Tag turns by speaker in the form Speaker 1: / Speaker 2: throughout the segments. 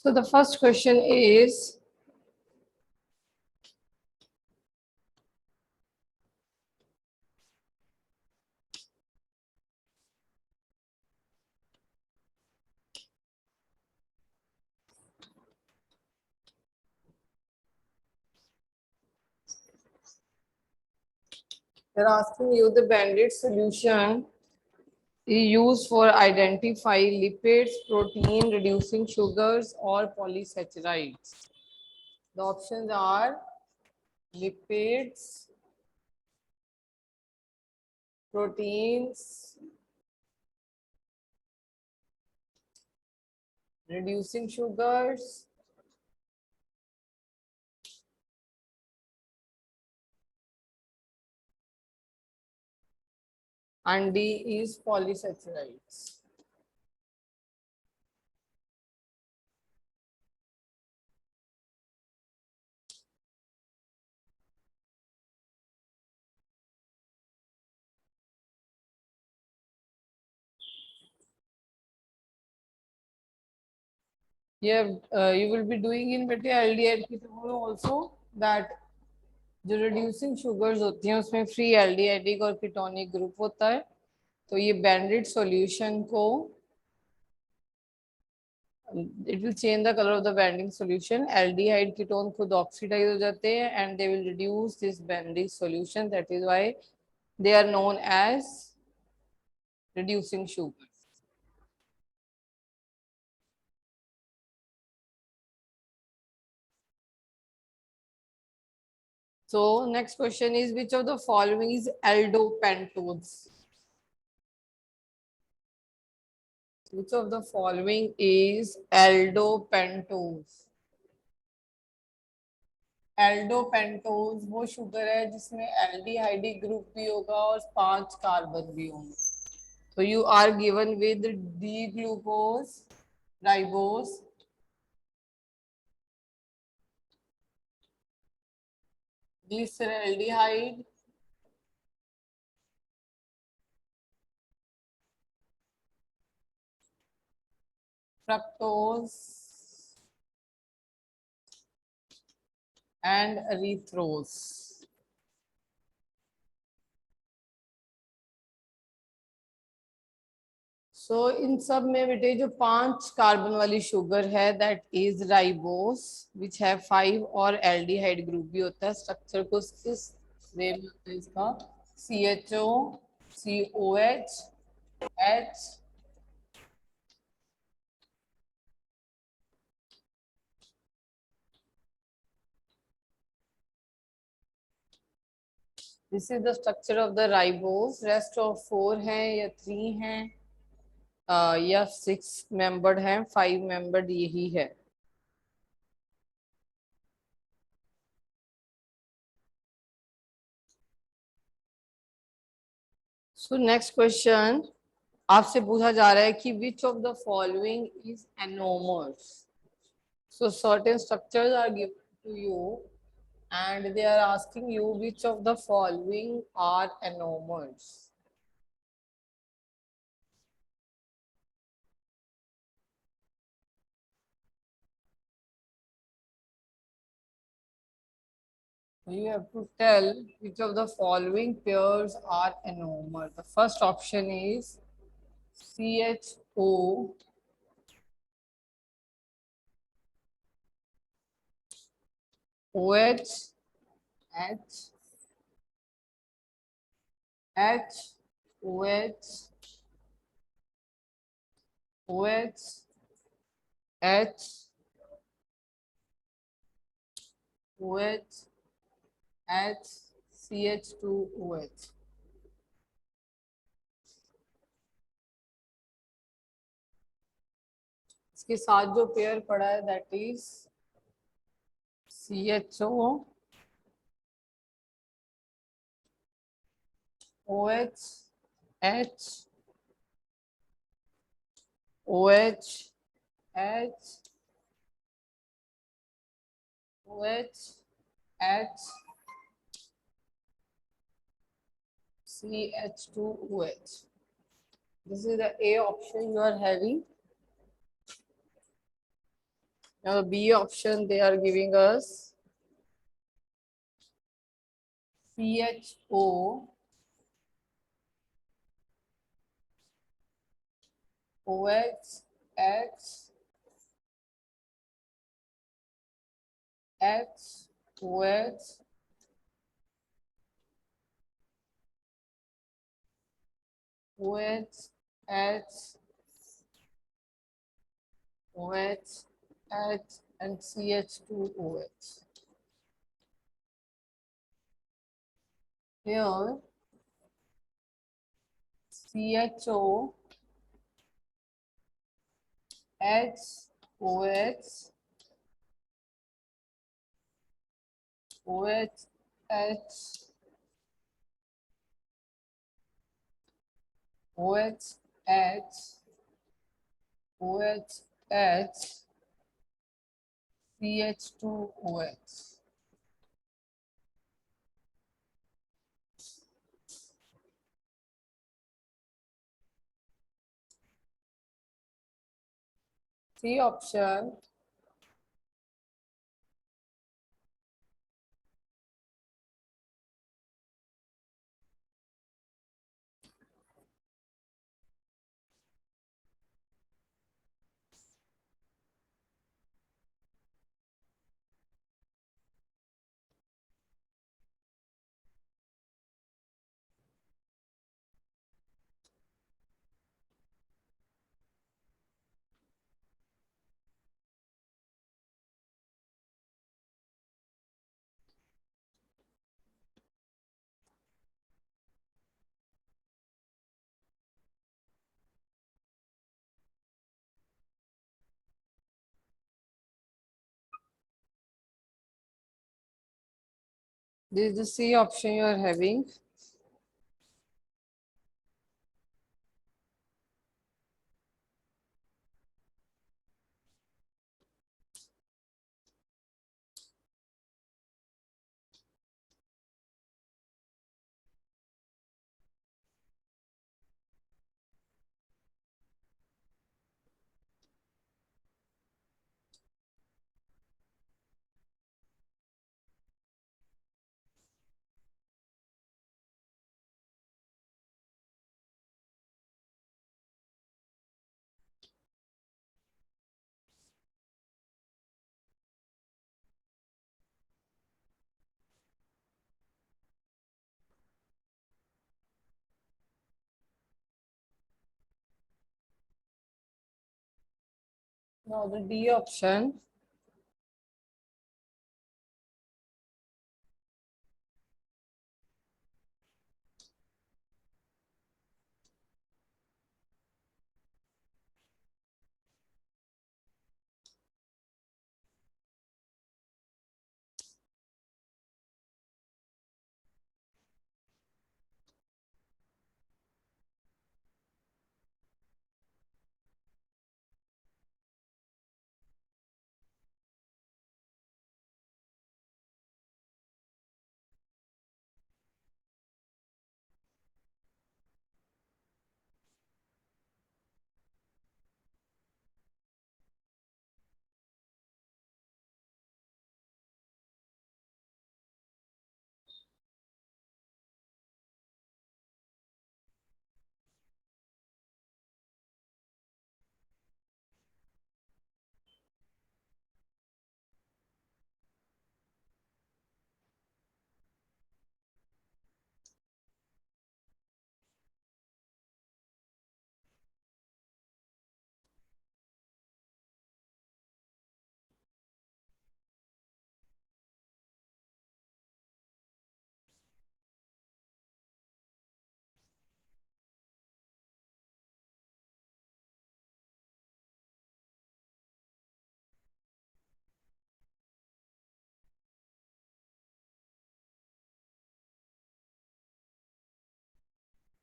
Speaker 1: So the first question is, they're asking you the banded solution is used for identify lipids, protein, reducing sugars, or polysaccharides. The options are lipids, proteins, reducing sugars, and D is polysaccharides. You will be doing in बेटे aldehyde ketone also that जो reducing sugars होती हैं उसमें free aldehydic और ketonic group होता है, तो ये banded solution को it will change the color of the banding solution. Aldehyde ketone खुद oxidize हो जाते हैं and they will reduce this banding solution. That is why they are known as reducing sugars. So next question is, which of the following is aldopentose? Which of the following is aldopentose? एल्डोपेंटोज वो sugar है जिसमें aldehydic group भी होगा और 5 carbon भी होंगे. So you are given with D-glucose, ribose, glyceraldehyde, fructose, and erythrose. So इन सब में बेटे जो 5 कार्बन वाली शुगर है that is ribose which have 5 और एल्डिहाइड ग्रुप भी होता है. स्ट्रक्चर को किस वे में होता है इसका? CHO, COH, H, this is the structure of the ribose. Rest of 4 हैं या 3 हैं या 6 मेंबर्ड हैं, 5 मेंबर्ड यही है. सो नेक्स्ट क्वेश्चन आपसे पूछा जा रहा है कि which of the following is anomers. So certain structures are given to you and they are asking you which of the following are anomers. You have to tell which of the following pairs are anomer. The first option is CHO, OH, H, H, OH, OH, H, OH, H, CH2OH. इसके साथ जो pair पड़ा है that is CHO, OH, H, OH, H, OH, H, CH2OH. This is the A option you are having. Now the B option, they are giving us CHO, OH, H, H, OH, OH, H, OH, H, and CH2OH. Here, CHO, H, OH, OH, H, OH, H, OH, H, CH2OH. C option. This is the C option you are having. Now the D option.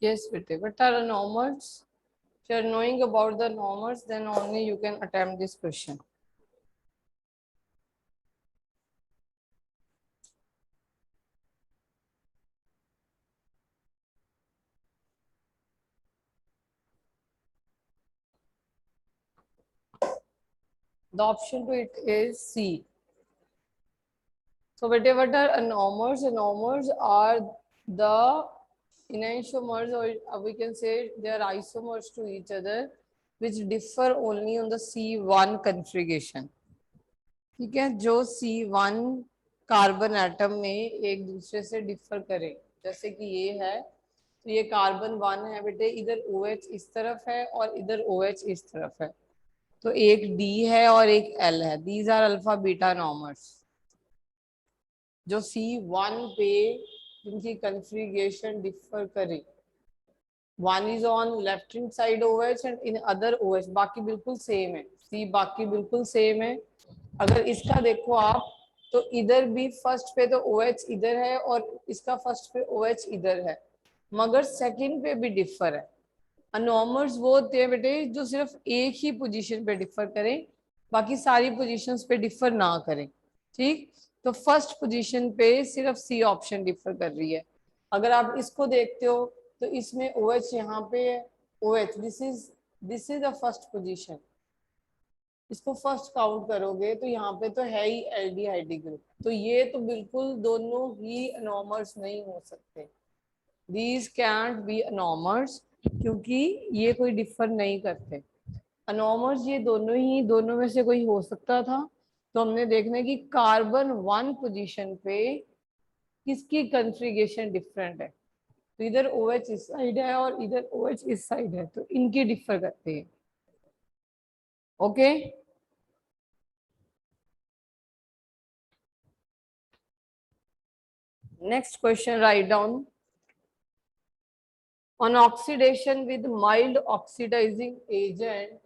Speaker 1: Yes, Vite. What are the normals? If you are knowing about the normals, then only you can attempt this question. The option to it is C. So what are anomers? Anomers are the enantiomers, or we can say they are isomers to each other, which differ only on the C1 configuration. ठीक है, जो C1 carbon atom में एक दूसरे से differ करे, जैसे कि ये है, तो ये कार्बन 1 है बेटे, इधर OH इस तरफ है और इधर OH इस तरफ है, तो एक D है और एक L है. These are alpha beta anomers. जो C1 पे जिनकी कन्फिगरेशन डिफर करे, one is on left hand side OH and in other OH, बाकी बिल्कुल सेम है. सी बाकी बिल्कुल सेम है. अगर इसका देखो आप, तो इधर भी फर्स्ट पे तो OH इधर है और इसका फर्स्ट पे OH इधर है, मगर सेकंड पे भी डिफर है. अनोमर्स वो होते हैं बेटे जो सिर्फ एक ही पोजीशन पे डिफर करें, बाकी सारी पोजीशंस पे डिफर ना करें. ठीक, तो फर्स्ट पोजीशन पे सिर्फ सी ऑप्शन डिफर कर रही है. अगर आप इसको देखते हो तो इसमें OH यहाँ पे है. OH this is the first position. इसको फर्स्ट काउंट करोगे तो यहाँ पे तो है ही एल्डिहाइड ग्रुप, तो ये तो बिल्कुल दोनों ही अनोमर्स नहीं हो सकते. दीज कैंट बी अनोमर्स, क्योंकि ये कोई डिफर नहीं करते. अनोमर्स ये दोनों ही, दोनों में से कोई हो सकता था, तो हमने देखना कि कार्बन 1 पोजीशन पे किसकी कन्फिगरेशन डिफरेंट है. तो इधर OH इस साइड है और इधर OH इस साइड है, तो इनकी डिफर करते हैं. Okay, next question write down. On oxidation with mild oxidizing agent,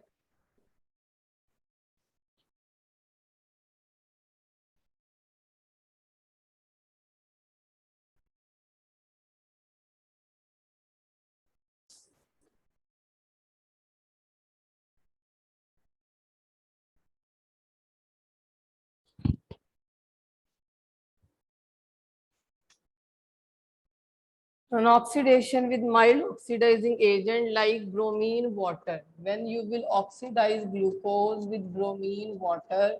Speaker 1: on oxidation with mild oxidizing agent like bromine water, when you will oxidize glucose with bromine water,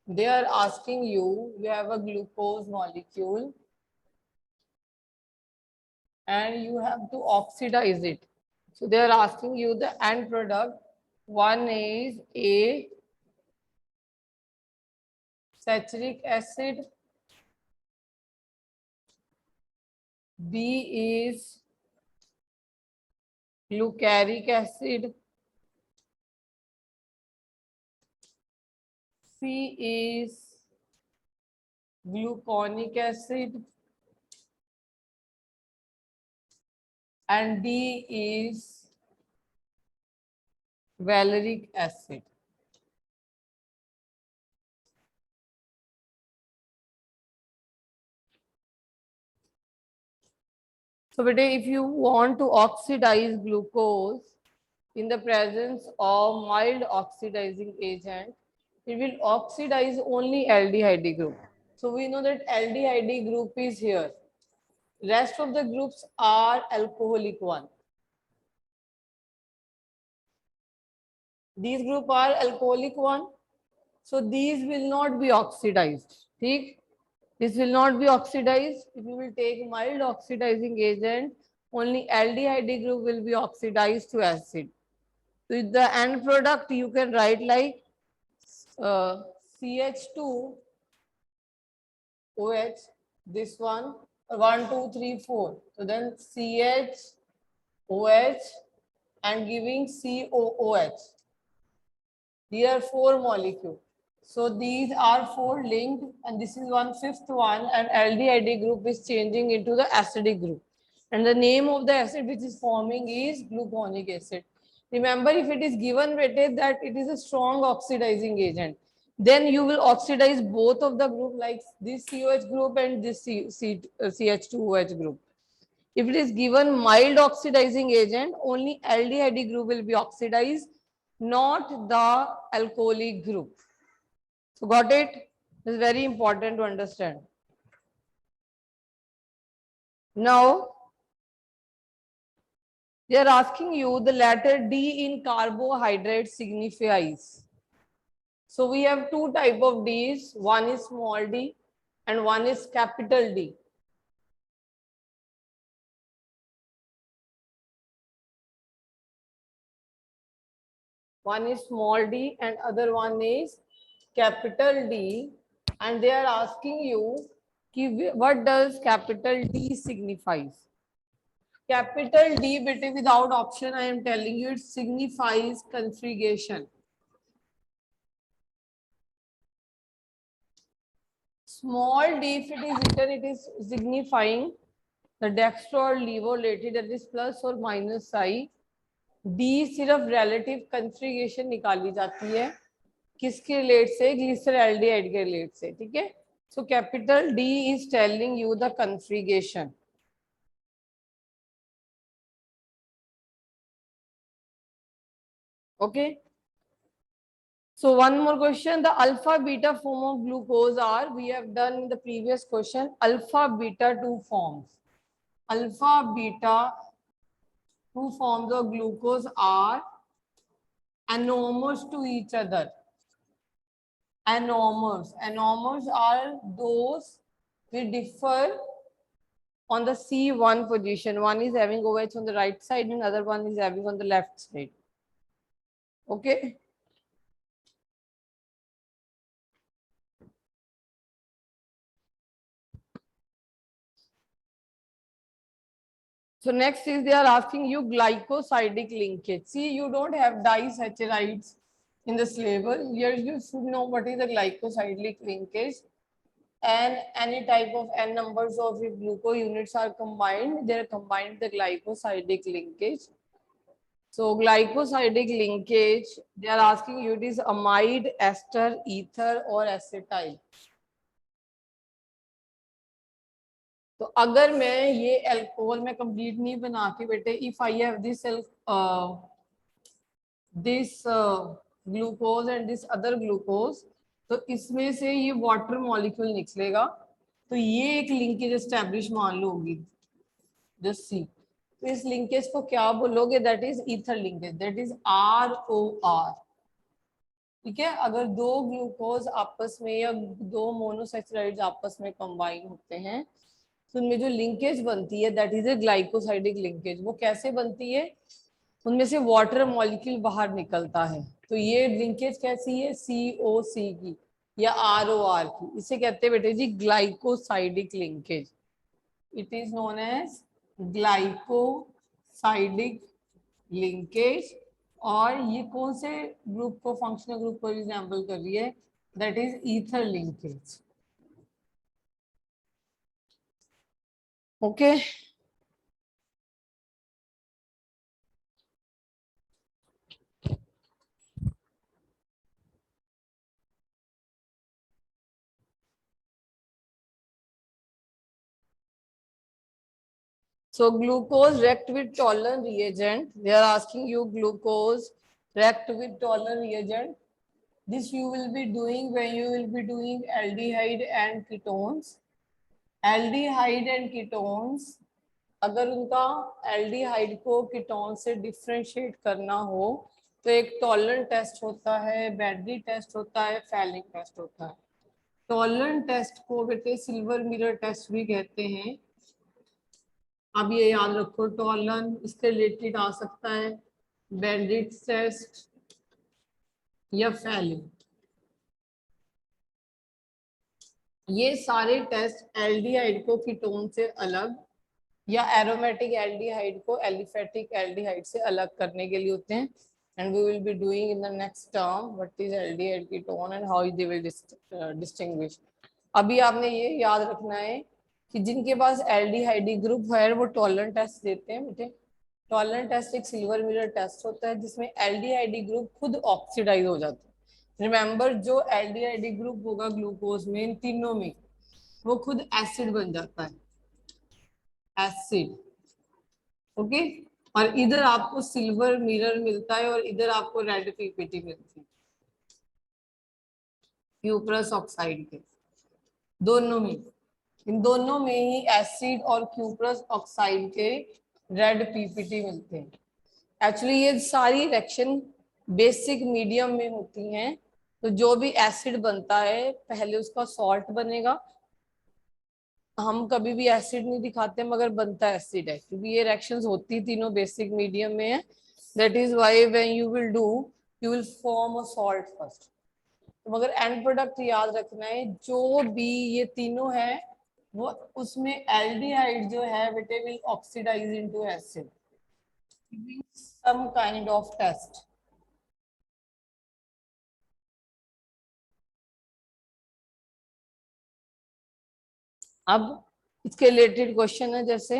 Speaker 1: they are asking you, you have a glucose molecule and you have to oxidize it. So they are asking you the end product. One is A, salicylic acid. B is glucaric acid. C is gluconic acid. And D is valeric acid. So, if you want to oxidize glucose in the presence of mild oxidizing agent, it will oxidize only aldehyde group. So, we know that aldehyde group is here. Rest of the groups are alcoholic one. These group are alcoholic one. So, these will not be oxidized. ठीक? This will not be oxidized. If you will take mild oxidizing agent, only aldehyde group will be oxidized to acid. So the end product you can write like CH2 OH, this one, 1, 2, 3, 4. So then CH OH and giving COOH. These are 4 molecules. So these are 4 linked, and this is 1/5 one, and aldehyde group is changing into the acidic group. And the name of the acid which is forming is gluconic acid. Remember, if it is given weighted that it is a strong oxidizing agent, then you will oxidize both of the group, like this COH group and this CH2OH group. If it is given mild oxidizing agent, only aldehyde group will be oxidized, not the alcoholic group. So got it? It's very important to understand. Now, they are asking you the letter D in carbohydrate signifies. So we have two type of D's. One is small d and one is capital D. One is small d and other one is capital D. And they are asking you what does capital D signifies. Capital D, beta, without option, I am telling you, it signifies configuration. Small d, if it is written, it is signifying the dextro or levo related, that is plus or minus I. D सिर्फ relative configuration निकाली जाती है किसके relate से, glyceraldehyde के relate से, ठीक है. So capital D is telling you the configuration. Okay. So one more question, the alpha beta form of glucose are, we have done in the previous question, alpha beta two forms. Alpha beta two forms of glucose are anomers to each other. Anomers. Anomers are those which differ on the C1 position. One is having OH on the right side and other one is having on the left side. Okay. So next is they are asking you glycosidic linkage. See, you don't have disaccharides in the syllabus. Here you should know what is the glycosidic linkage. And any type of n numbers of if glucose units are combined, they are combined with the glycosidic linkage. So glycosidic linkage, they are asking you it is amide, ester, ether or acetyl. तो अगर मैं ये alcohol में complete नहीं बना के बेटे, if I have this glucose and this other glucose, तो इसमें से ये वाटर मॉलिक्यूल निकलेगा, तो ये एक लिंकेज एस्टेब्लिश मान लो होगी, जस्ट सी. तो इस लिंकेज को क्या बोलोगे, that is ether linkage, that is ROR. ठीक है. अगर दो ग्लूकोज आपस में या दो मोनोसैचराइड्स आपस में कंबाइन होते हैं तो उनमें जो लिंकेज बनती है that is a glycosidic linkage. वो कैसे बनती है, उनमें से वाटर मॉलिक्यूल बाहर निकलता है. तो ये लिंकेज कैसी है, COC की या ROR की, इसे कहते हैं बेटे जी glycosidic linkage. It is known as glycosidic linkage. और ये कौन से ग्रुप को, फंक्शनल ग्रुप को रिजेंबल कर रही है, that is ether linkage. Okay. So glucose react with Tollern reagent. They are asking you glucose react with Tollern reagent. This you will be doing when you will be doing aldehyde and ketones. Aldehyde and ketones, अगर उनका aldehyde को ketone से differentiate करना हो तो एक tolerant test होता है, बैडली टेस्ट होता है, फैलिंग टेस्ट होता है. टॉलरेंट टेस्ट को बेटे सिल्वर मिरर टेस्ट भी कहते हैं. अब ये याद रखो, टॉलन इसके रिलेटेड आ सकता है, बेंडिट टेस्ट या फैलिंग. ये सारे टेस्ट एल्डिहाइड को कीटोन से अलग या एरोमेटिक एल्डिहाइड को एलिफेटिक एल्डिहाइड से अलग करने के लिए होते हैं. And we will be doing in the next term what is aldehyde ketone and how they will distinguish. अभी आपने ये याद रखना है कि जिनके पास एल्डिहाइड ग्रुप है वो टॉलरेंट टेस्ट देते हैं बेटे. टॉलरेंट टेस्ट एक सिल्वर मिरर टेस्ट होता है जिसमें एल्डिहाइड ग्रुप खुद ऑक्सीडाइज हो जाता है. रिमेंबर, जो एल्डिहाइड ग्रुप होगा ग्लूकोज में, इन तीनों में, वो खुद एसिड बन जाता है, एसिड. ओके. और इधर आपको सिल्वर मिरर मिलता है और इधर आपको रेड पीपीटी मिलती है क्यूप्रस ऑक्साइड के. दोनों में, इन दोनों में ही एसिड और क्यूप्रस ऑक्साइड के रेड पीपीटी मिलते हैं. एक्चुअली ये सारी रिएक्शन बेसिक मीडियम में होती हैं तो जो भी एसिड बनता है पहले उसका सॉल्ट बनेगा। हम कभी भी एसिड नहीं दिखाते मगर बनता एसिड है, क्योंकि ये रिएक्शंस होती तीनों बेसिक मीडियम में है। That is why when you will do, you will form a salt first. तो मगर एंड प्रोडक्ट याद रखना है, जो भी ये तीनों है वो उसमें एल्डिहाइड जो है बेटे will oxidise into acid, some kind of test. अब इसके रिलेटेड क्वेश्चन है, जैसे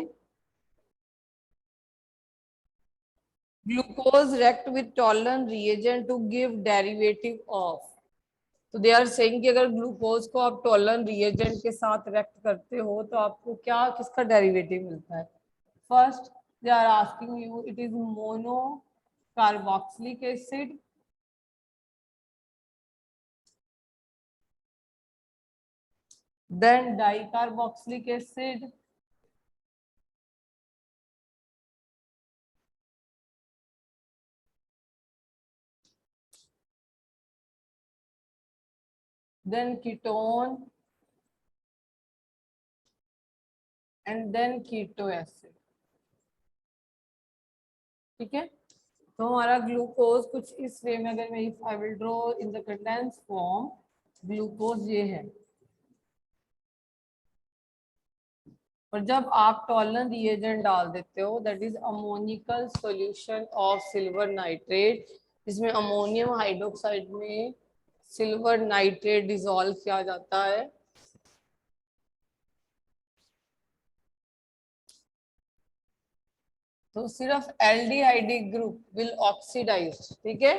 Speaker 1: glucose react with Tollens reagent to give derivative of। तो दे आर सेइंग कि अगर ग्लूकोज को आप टॉलरेंट रिएजेंट के साथ रिएक्ट करते हो तो आपको क्या किसका डेरिवेटिव मिलता है। First they are asking you it is mono carboxylic acid, then dicarboxylic acid, then ketone, and then keto acid। ठीक है, तो हमारा ग्लूकोज कुछ इस वे में, अगर मैं if I will draw in the condense form, glucose ये है। और जब आप टॉलरेंट रिएजेंट डाल देते हो that is ammoniacal solution of silver nitrate, जिसमें अमोनियम हाइड्रोक्साइड में सिल्वर नाइट्रेट डिसॉल्व किया जाता है। तो सिर्फ एल्डिहाइड ग्रुप विल ऑक्सीडाइज। ठीक है,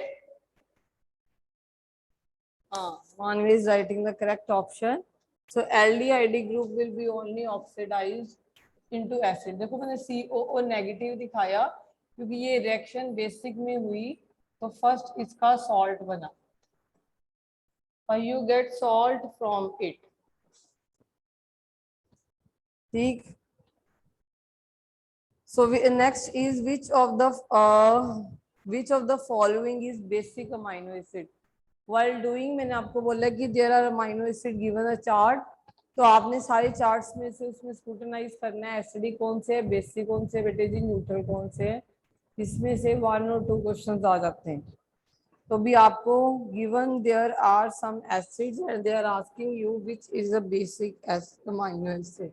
Speaker 1: हाँ, Manvi is writing the correct option. So aldehyde group will be only oxidize into acid. देखो मैंने COO नेगेटिव दिखाया क्योंकि ये रिएक्शन बेसिक में हुई, तो फर्स्ट इसका सॉल्ट बना, और you get salt from it. ठीक, so next is which of the following is basic amino acid। while doing मैंने आपको बोला कि there are amino acid given a chart, तो आपने सारे चार्ट्स में से उसमें स्क्रूटनाइज करना है, एसिडिक कौन से है, बेसिक कौन से, बेटे जी न्यूट्रल कौन से है। इसमें से 1 और 2 क्वेश्चंस आ जाते हैं। तो भी आपको given there are some acids and they are asking you which is the basic amino acid.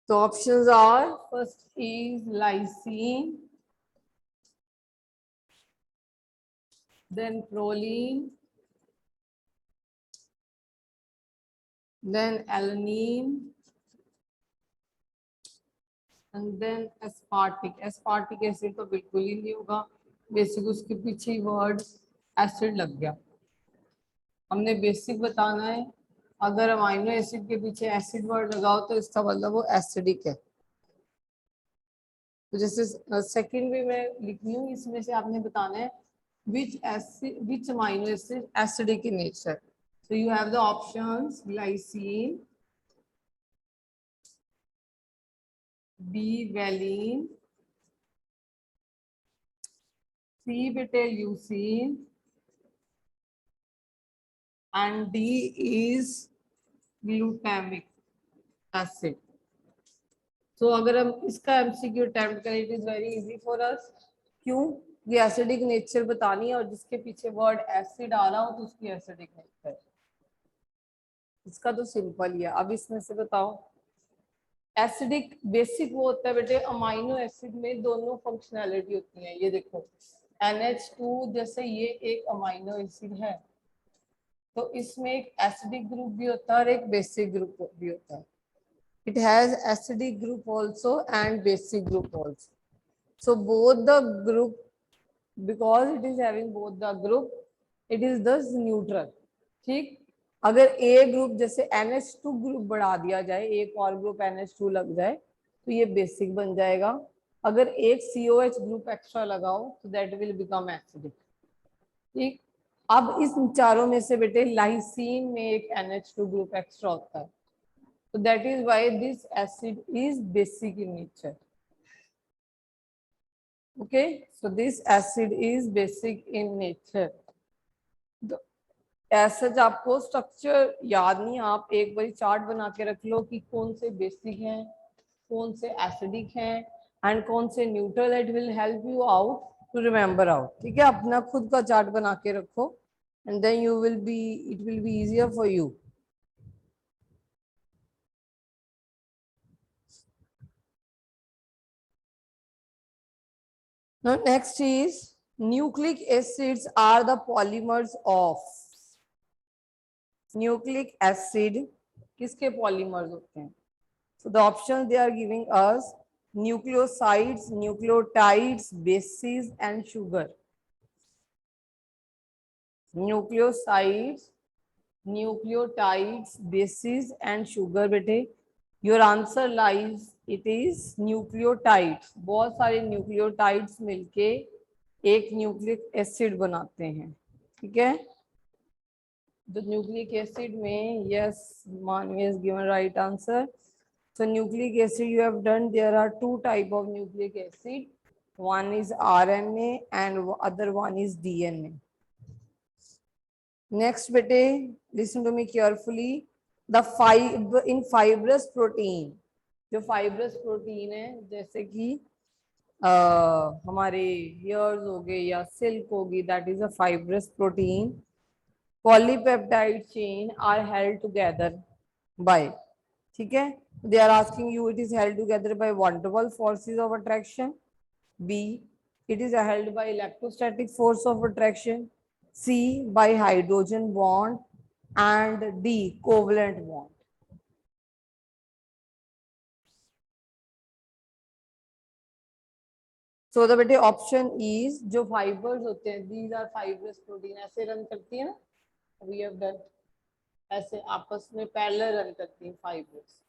Speaker 1: So options are, first is lysine, then proline, then alanine, and then aspartic। aspartic acid तो बिल्कुल ही नहीं होगा, basic उसके पीछे word acid लग गया। हमने basic बताना है, अगर अमाइनो एसिड के पीछे एसिड वर्ड लगाओ तो इसका मतलब वो एसिडिक है। तो जैसे सेकंड भी मैं लिख रही हूँ, इसमें से आपने बताना है which amino acid acidic in nature। So you have the options glycine, B valine, C beta leucine, and D is glutamic acid। तो अगर हम इसका MCQ अटेम्प्ट करें, it is very easy for us. क्यों, ये एसिडिक नेचर बतानी है और जिसके पीछे वर्ड एसिड आ रहा हो तो उसकी एसिडिक नेचर। इसका तो सिंपल ही है। अब इसमें से बताओ, एसिडिक बेसिक वो होता है बेटे, अमाइनो एसिड में दोनों फंक्शनैलिटी होती है। ये देखो NH2 जैसे ये एक अमाइनो एसिड है, तो इसमें एक एसिडिक ग्रुप भी होता है और एक बेसिक ग्रुप भी होता है। It has acidic group also and basic group also। So both the group, because it is having both the group, it is thus neutral। ठीक, अगर A ग्रुप जैसे NH2 ग्रुप बढ़ा दिया जाए, एक और ग्रुप NH2 लग जाए तो ये बेसिक बन जाएगा। अगर एक COH ग्रुप एक्स्ट्रा लगाओ तो दैट विल बिकम एसिडिक। ठीक, अब इस चारों में से बेटे लाइसीन में एक NH2 ग्रुप एक्स्ट्रा होता है, तो that is why this acid is basic in nature. Okay, so this acid is basic in nature. ऐसा आपको स्ट्रक्चर याद नहीं, आप एक बार चार्ट बना के रख लो कि कौन से बेसिक हैं, कौन से एसिडिक हैं एंड कौन से neutral. It will help you out to remember out. ठीक है, अपना खुद का चार्ट बना के रखो and then you will be, it will be easier for you. Now next is nucleic acids are the polymers of. Nucleic acid किसके polymers होते हैं? So the options they are giving us nucleosides, nucleotides, bases and sugar. Nucleosides, nucleotides, bases and sugar. बेटे your answer lies, it is nucleotides. बहुत सारे nucleotides मिलके एक nucleic acid बनाते हैं. ठीक है, the nucleic acid में yes, Manvi has given right answer. So nucleic acid you have done, there are two type of nucleic acid. One is RNA and other one is DNA. Next bete, listen to me carefully. The in fibrous protein, जो fibrous protein है जैसे कि हमारे hairs हो गए या silk होगी, that is a fibrous protein. Polypeptide chain are held together by, ठीक है, they are asking you it is held together by van der Waals forces of attraction. B, it is held by electrostatic force of attraction. C, by hydrogen bond and D, covalent bond. So the बेटे option is जो fibers होते हैं, these are fibrous protein, ऐसे run करती है ना, we have done, ऐसे आपस में पैरेलल रन करती हैं फाइबर्स,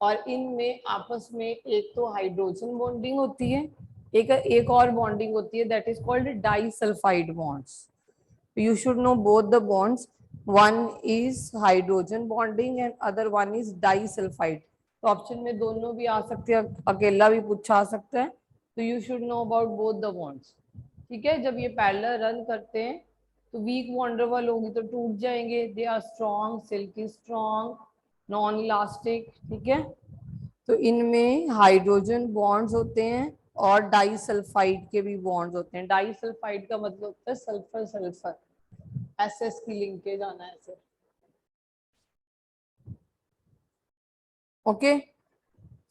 Speaker 1: और इनमें आपस में एक तो हाइड्रोजन बॉन्डिंग होती है, एक और बॉन्डिंग होती है, that is called disulphide bonds. You should know both the bonds, one is hydrogen bonding and other one is disulphide. तो ऑप्शन में दोनों भी आ सकते हैं, अकेला भी पूछा आ सकता है, तो you should know about both the bonds. ठीक है, जब ये पैरेलल रन करते हैं तो वीक van der Waals होगी तो टूट जाएंगे. They are strong, silky strong, non elastic. ठीक है, तो इनमें हाइड्रोजन बॉन्ड्स होते हैं और डाइसल्फाइड के भी बॉन्ड्स होते हैं. डाइसल्फाइड का मतलब होता है सल्फर सल्फर, एसएस की लिंकेज आना है सर. ओके,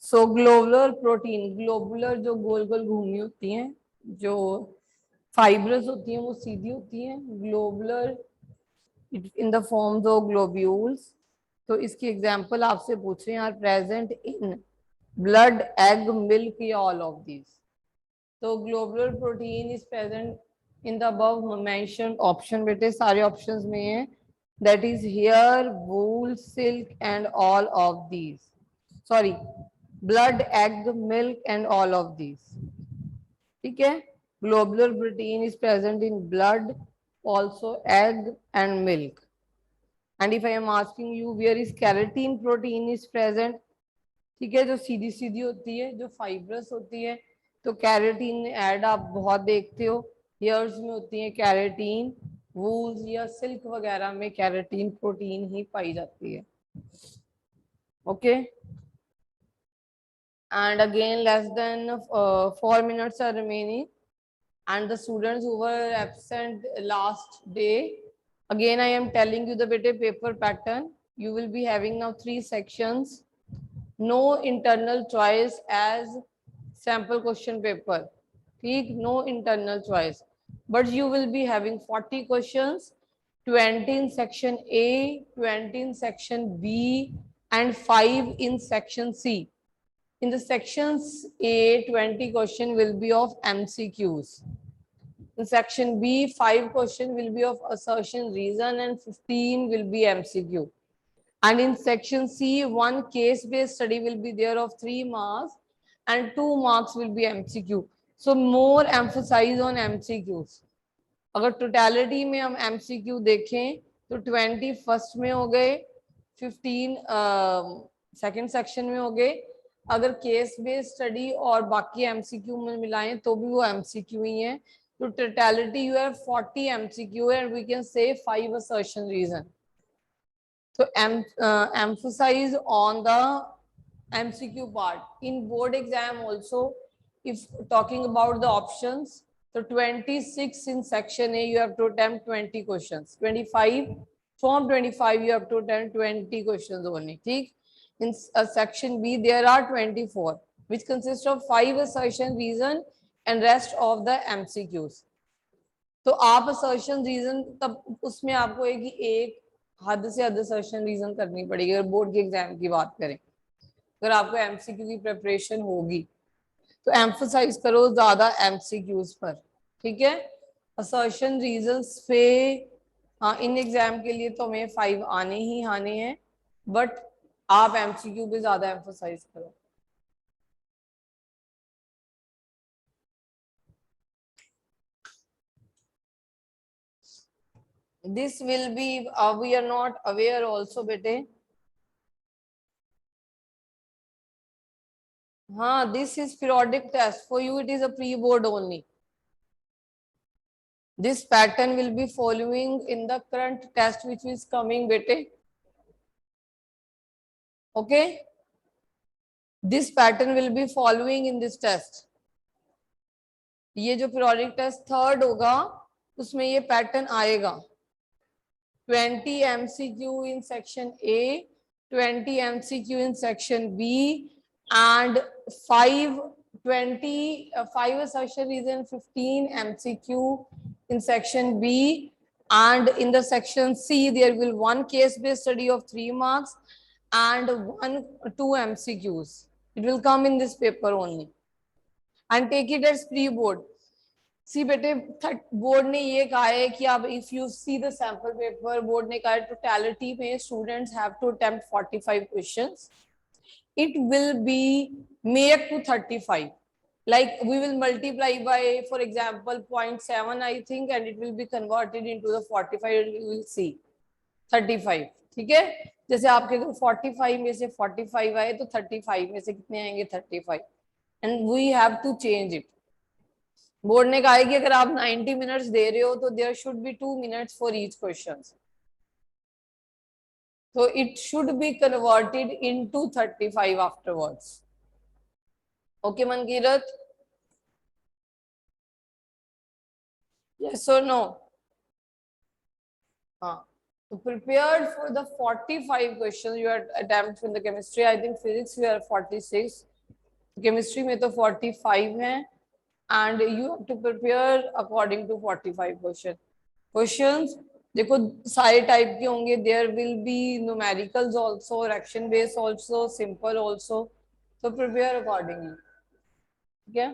Speaker 1: सो ग्लोबुलर प्रोटीन, ग्लोबुलर जो गोल गोल घूमी होती हैं, जो फाइब्रस होती हैं वो सीधी होती हैं. Globular in the forms of globules. तो इसकी एग्जांपल आपसे पूछ रहे हैं, are present in blood, egg, milk या ऑल ऑफ दिस. तो globular protein is present in the above mentioned option. बेटे सारे ऑप्शंस में है, that is hair, wool, silk and all of these. Sorry, blood, egg, milk and all of these. ठीक है, globular protein is present in blood, also egg and milk. And if I am asking you where is keratin protein is present, ठीक है, जो सीधी सीधी होती है, जो fibrous होती है, तो कैरेटीन ऐड आप बहुत देखते हो, हेयर्स में होती है कैरेटीन, वूल्स या सिल्क वगैरह में कैरेटीन प्रोटीन ही पाई जाती है. Okay, and again less than 4 minutes are remaining. And the students who were absent last day, again I am telling you the better paper pattern. You will be having now 3 sections. No internal choice as sample question paper. ठीक, no internal choice. But you will be having 40 questions, 20 in section A, 20 in section B, and 5 in section C. In the sections A, 20 question will be of MCQs. In section B, 5 question will be of assertion reason and 15 will be MCQ. And in section C, 1 case-based study will be there of 3 marks and 2 marks will be MCQ. So more emphasize on MCQs. अगर totality में हम MCQ देखें तो 20 first में हो गए, 15 second section में हो गए। अगर केस बेस्ड स्टडी और बाकी एमसीक्यू में मिलाएं तो भी वो एमसीक्यू ही है। तो totality you have 40 MCQ and we can say 5 assertion reason. So emphasize on the MCQ part. In board exam also, if talking about the options, so 26 in section A, you have to attempt 20 questions. 25, from 25, you have to attempt 20 questions only. ठीक? In section B, there are 24, which consists of 5 assertion, reason, and rest of the MCQs. तो आप assertion reason तब उसमें आपको एक हद से हद assertion reason करनी पड़ेगी अगर बोर्ड के एग्जाम की बात करें। अगर आपको एमसीक्यू की प्रिपरेशन होगी तो एम्फोसाइज करो ज्यादा एमसीक्यूज पर, ठीक है। असर्शन रीजंस पे हाँ इन एग्जाम के लिए तो हमें 5 आने ही आने हैं, बट आप एमसीक्यू पे ज्यादा एम्फोसाइज करो। This will be we are not aware also बेटे। हाँ, this is periodic test for you. It is a pre-board only. This pattern will be following in the current test which is coming, bete. Okay, this pattern will be following in this test. ये जो periodic test third होगा उसमें ये pattern आएगा। 20 MCQ in section A, 20 MCQ in section B, and 5 assertion reason, 15 MCQ in section B, and in the section C there will one case based study of 3 marks and 2 MCQs. It will come in this paper only, and take it as pre-board. सी बेटे board ने ये कहा है कि अब if you see the sample paper, board ने कहा है टोटलिटी में students have to attempt 45 questions. It will be made to 35. Like we will multiply by, for example, 0.7 I think, and it will be converted into the 45. You will see 35. ठीक है, जैसे आपके 45 में से 45 आए तो 35 में से कितने आएंगे 35, and we have to change it. Board ने कहा है कि अगर आप 90 मिनट्स दे रहे हो तो there should be 2 minutes for each question, so it should be converted into 35 afterwards. Okay Mankirat, yes or no? So prepared for the 45 questions you are attempt in the chemistry. I think physics we are 46, chemistry में तो 45 है, and you have to prepare according to 45 questions. देखो सारे type के होंगे, there will be numericals also, action based also, simple also, तो prepare accordingly, ठीक है।